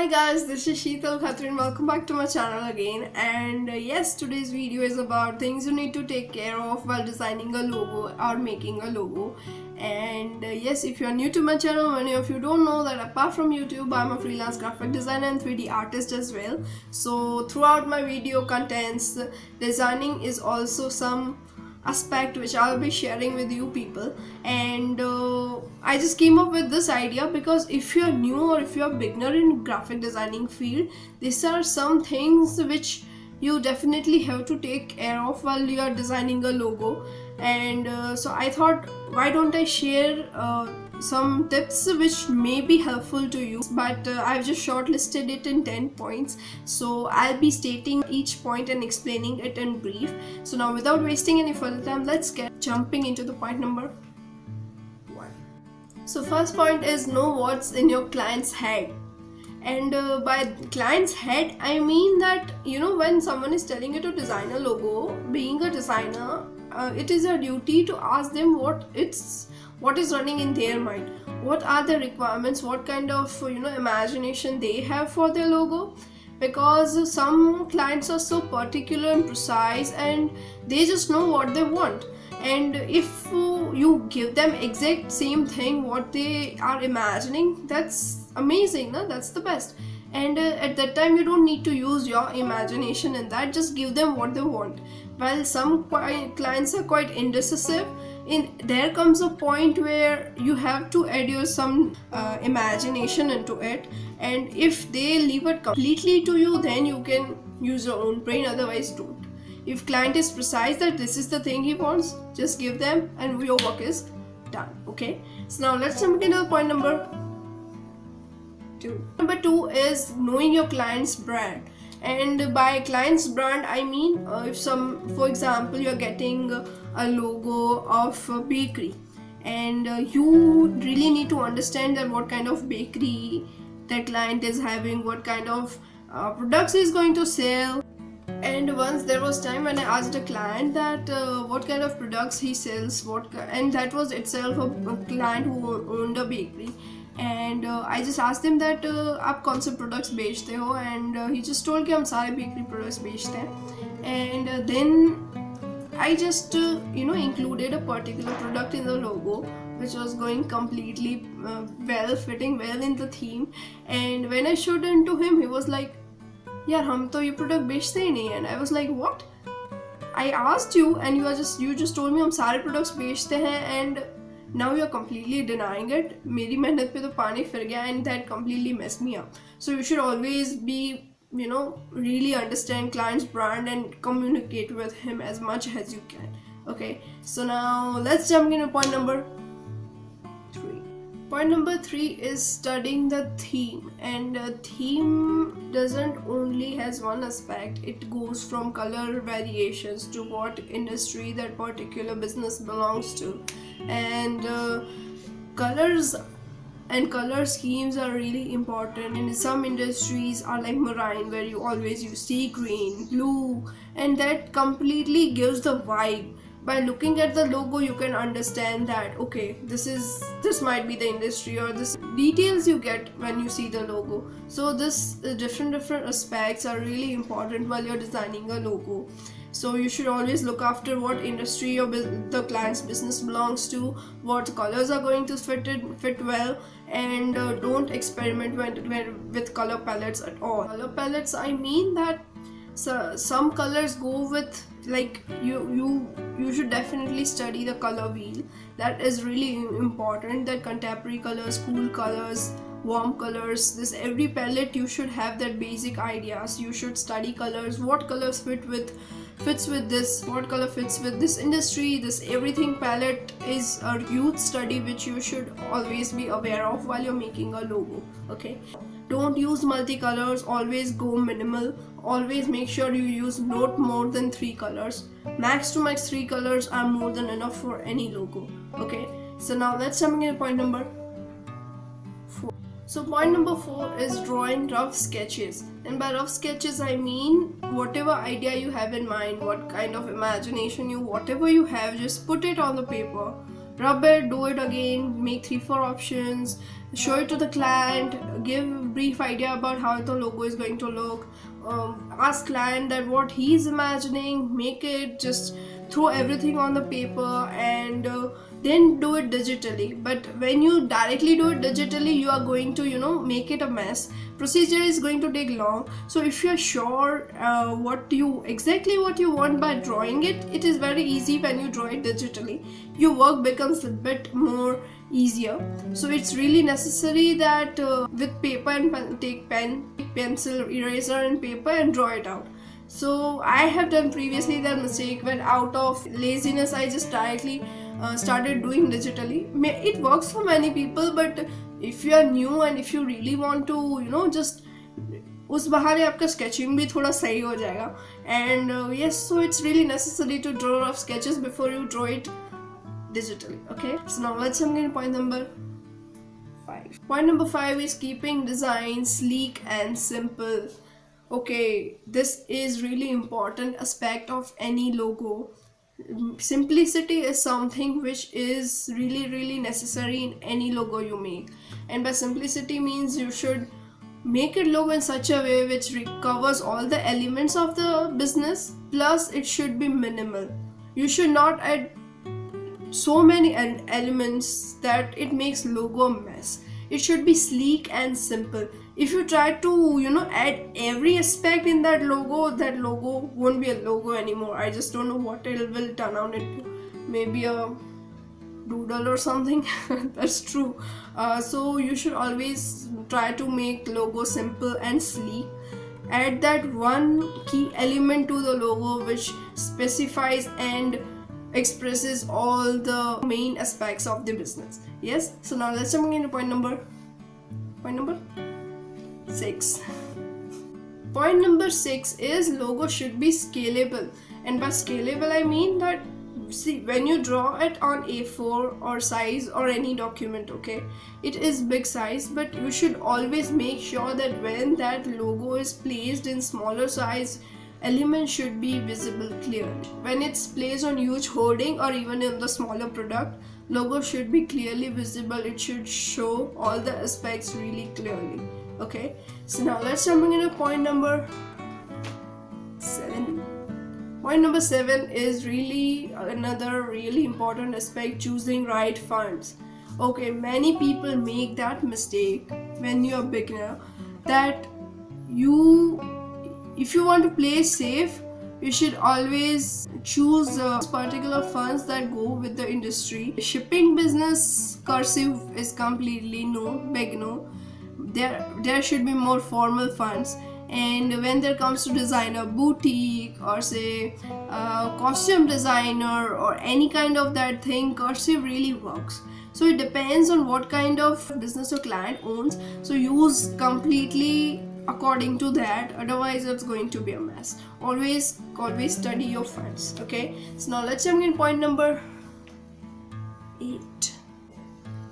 Hi guys, this is Shee and welcome back to my channel again. And yes, today's video is about things you need to take care of while designing a logo or making a logo. And yes, if you are new to my channel, many of you don't know that apart from YouTube, I'm a freelance graphic designer and 3D artist as well. So throughout my video contents, designing is also some aspect which I'll be sharing with you people. And I just came up with this idea because if you're new or if you're a beginner in graphic designing field, these are some things which you definitely have to take care of while you are designing a logo. And so I thought, why don't I share some tips which may be helpful to you, but I've just shortlisted it in 10 points, so I'll be stating each point and explaining it in brief. So now without wasting any further time, let's get jumping into the point number 1. So first point is know what's in your client's head. And by client's head, I mean that, you know, when someone is telling you to design a logo, being a designer, it is your duty to ask them what is running in their mind, what are the requirements, what kind of imagination they have for their logo. Because some clients are so particular and precise and they just know what they want, and if you give them exact same thing what they are imagining, that's amazing, no? That's the best. And at that time you don't need to use your imagination in that, just give them what they want. While some clients are quite indecisive, there comes a point where you have to add your some imagination into it, and if they leave it completely to you, then you can use your own brain, otherwise don't. If client is precise that this is the thing he wants, just give them and your work is done. Okay, so now let's jump into point number 2. Number 2 is knowing your client's brand. And by client's brand, I mean for example, you're getting a logo of a bakery, and you really need to understand that what kind of bakery that client is having, what kind of products he's going to sell. And once there was time when I asked a client that what kind of products he sells, and that was itself a client who owned a bakery. And I just asked him that आप कौन से products बेचते हो, and he just told कि हम सारे bakery products बेचते हैं. And then I just included a particular product in the logo which was going completely fitting well in the theme. And when I showed it to him, he was like, यार हम तो ये product बेचते ही नहीं है. And I was like, what? I asked you and you just told me हम सारे products बेचते हैं, and now you're completely denying it. मेरी मेहनत पे तो पानी फिर गया, and that completely messed me up. So you should always be really understand client's brand and communicate with him as much as you can. Okay, so now let's jump into point number 3. Point number 3 is studying the theme. And theme doesn't only has one aspect, it goes from color variations to what industry that particular business belongs to. And colors and color schemes are really important. And some industries are like marine, where you always use sea green, blue, and that completely gives the vibe. By looking at the logo, you can understand that okay, this might be the industry, or this details you get when you see the logo. So this different aspects are really important while you're designing a logo. So you should always look after what industry the client's business belongs to, what colors are going to fit well, and don't experiment with color palettes at all. Color palettes, I mean that some colors go with, like, you should definitely study the color wheel. That is really important, that contemporary colors, cool colors, warm colors, every palette you should have that basic ideas. You should study colors, what colors fits with this, what color fits with this industry. This everything palette is a huge study which you should always be aware of while you're making a logo. Okay, don't use multicolors, always go minimal. Always make sure you use not more than 3 colors. Max to max 3 colors are more than enough for any logo. Okay, so now let's jump into point number 4. So point number 4 is drawing rough sketches. And by rough sketches, I mean whatever idea you have in mind, what kind of imagination whatever you have, just put it on the paper. rub it, do it again, make 3-4 options, show it to the client, give a brief idea about how the logo is going to look, ask client that what he's imagining, make it, just throw everything on the paper, and then do it digitally. But when you directly do it digitally, you are going to, you know, make it a mess. Procedure is going to take long. So if you're sure exactly what you want by drawing it, it is very easy when you draw it digitally. Your work becomes a bit more easier. So it's really necessary that with paper and take pen, pencil, eraser and paper and draw it out. So I have done previously that mistake when out of laziness I just directly started doing digitally. It works for many people, but if you are new and if you really want to, you know, just उस बहाने आपका sketching भी थोड़ा सही हो जाएगा. And yes, so it's really necessary to draw rough sketches before you draw it digitally. Okay, so now let's jump into point number 5. Point number 5 is keeping design sleek and simple. Okay, this is really important aspect of any logo. Simplicity is something which is really necessary in any logo you make, and by simplicity means you should make it logo in such a way which covers all the elements of the business, plus it should be minimal. You should not add so many elements that it makes logo a mess. It should be sleek and simple. If you try to, you know, add every aspect in that logo won't be a logo anymore. I just don't know what it will turn out into. Maybe a doodle or something. That's true. So you should always try to make logo simple and sleek. Add that one key element to the logo which specifies and expresses all the main aspects of the business. Yes, so now let's jump into point number 6. Point number 6 is logo should be scalable, and by scalable I mean that, see, when you draw it on A4 or size or any document, okay, it is big size, but you should always make sure that when that logo is placed in smaller size, elements should be visible clearly. When it's placed on huge hoarding or even in the smaller product, logo should be clearly visible. It should show all the aspects really clearly. Okay, so now let's jump into point number 7. Point number 7 is really another really important aspect, choosing right fonts. Okay, many people make that mistake when you're a beginner, that if you want to play safe, you should always choose particular fonts that go with the industry. Shipping business, cursive is completely no, big no. There should be more formal fonts. And when there comes to designer, boutique or say costume designer or any kind of that thing, cursive really works. So it depends on what kind of business your client owns. So use completely according to that, otherwise it's going to be a mess. Always study your fonts. Okay, so now let's jump in point number 8.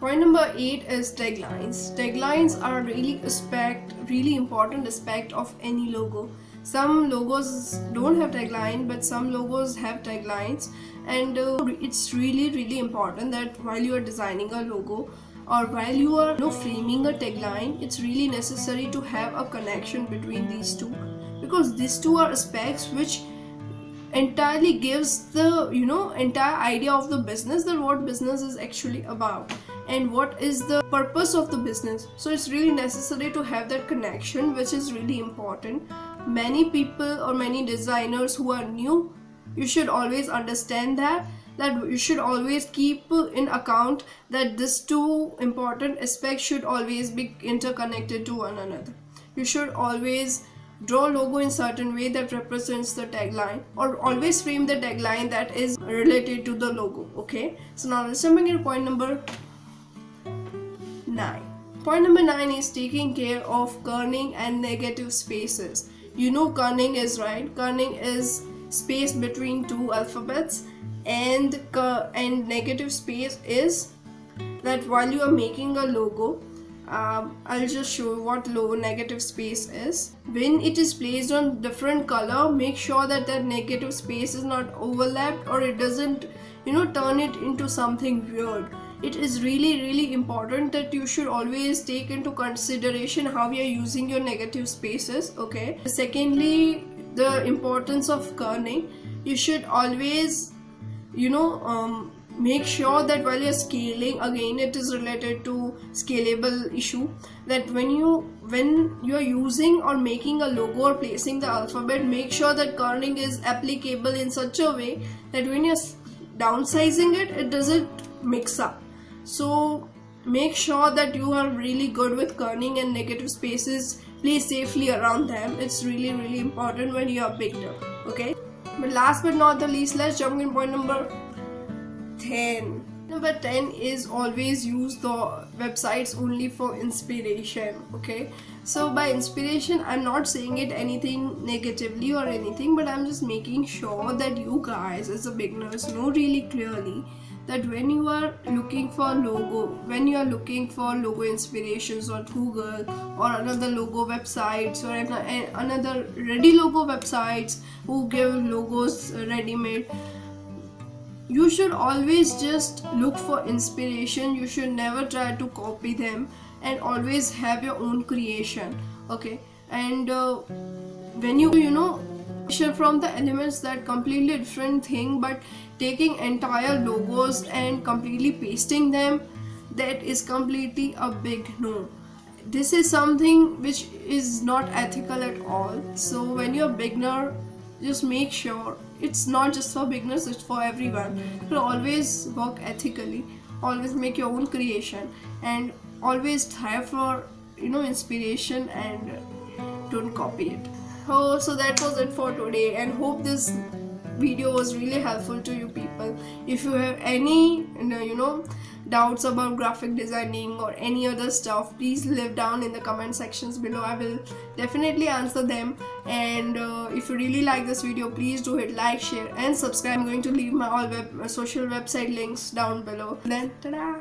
Point number 8 is taglines. Taglines are really important aspect of any logo. Some logos don't have tagline, but some logos have taglines, and it's really important that while you are designing a logo or while you are framing a tagline, it's really necessary to have a connection between these two, because these two are aspects which entirely gives the entire idea of the business, that what business is actually about and what is the purpose of the business. So it's really necessary to have that connection, which is really important. Many people or many designers who are new, you should always understand that you should always keep in account that these two important aspects should always be interconnected to one another. You should always draw logo in certain way that represents the tagline, or always frame the tagline that is related to the logo. Okay, so now let's jump into point number 9. Point number 9 is taking care of kerning and negative spaces. You know kerning is right. Kerning is space between two alphabets, and negative space is that while you are making a logo, I'll just show you what negative space is. When it is placed on different color, make sure that negative space is not overlapped, or it doesn't turn it into something weird. It is really important that you should always take into consideration how you are using your negative spaces. Okay, secondly, the importance of kerning. You should always make sure that while you're scaling, again it is related to scalable issue, that when you're using or making a logo or placing the alphabet, make sure that kerning is applicable in such a way that when you're downsizing it, it doesn't mix up. So make sure that you are really good with kerning and negative spaces. Place safely around them. It's really important when you are beginner. Okay, but last but not the least, let's jump in point number 10. Number 10 is always use the websites only for inspiration. Okay, so by inspiration, I'm not saying it anything negatively or anything, but I'm just making sure that you guys as a beginners know really clearly that when you are looking for logo inspirations on Google or another logo websites or another ready logo websites who give logos ready-made, you should always just look for inspiration. You should never try to copy them, and always have your own creation. Okay, and when you from the elements, that completely different thing, but taking entire logos and completely pasting them, that is completely a big no. This is something which is not ethical at all. So when you're a beginner, just make sure it's not just for beginners, it's for everyone. So always work ethically, always make your own creation, and always try for inspiration and don't copy it. Oh, so that was it for today, and hope this video was really helpful to you people. If you have any doubts about graphic designing or any other stuff, please leave down in the comment sections below. I will definitely answer them. And if you really like this video, please do hit like, share and subscribe. I'm going to leave my all social website links down below. Then ta-da!